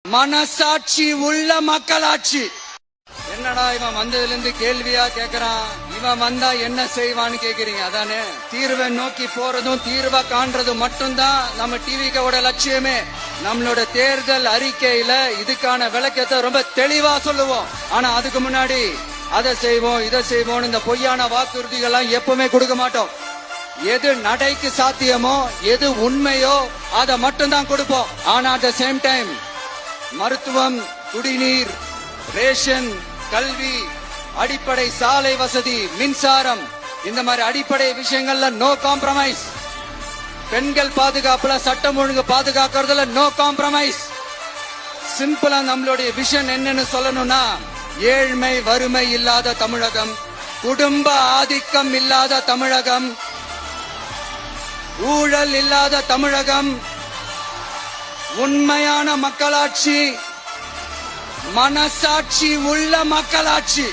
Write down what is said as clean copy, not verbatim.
மனசாட்சி உள்ள மக்களாட்சி. என்னடா இவன் வந்ததுல இருந்து கேள்வியா கேக்குறான், இவன் வந்தா என்ன செய்வான்னு கேக்குறீங்க. அதானே தீர்வை நோக்கி போறதும் தீர்வை காண்றதும் மட்டும்தான் நம்ம டிவிக்கோட லட்சியமே. நம்மளோட தேர்தல் அறிக்கையில இதுக்கான விளக்கத்தை ரொம்ப தெளிவா சொல்லுவோம். ஆனா அதுக்கு முன்னாடி அதை செய்வோம் இதை செய்வோம் இந்த பொய்யான வாக்குறுதிகள்லாம் எப்பவுமே கொடுக்க மாட்டோம். எது நடைக்கு சாத்தியமோ எது உண்மையோ அதை மட்டும்தான் கொடுப்போம். ஆனா அட் த சேம் டைம் மருத்துவம், குடிநீர், ரேஷன், கல்வி, அடிப்படை சாலை வசதி, மின்சாரம், இந்த மாதிரி அடிப்படை விஷயங்கள்ல நோ காம்ப்ரமைஸ். பெண்கள் பாதுகாப்புல சட்டம் ஒழுங்கு பாதுகாக்கிறதுல நோ காம்ப்ரமைஸ். சிம்பிளா நம்மளுடைய விஷன் என்னன்னு சொல்லணும்னா, ஏழ்மை வறுமை இல்லாத தமிழகம், குடும்ப ஆதிக்கம் இல்லாத தமிழகம், ஊழல் இல்லாத தமிழகம், உண்மையான மக்களாட்சி, மனசாட்சி உள்ள மக்களாட்சி.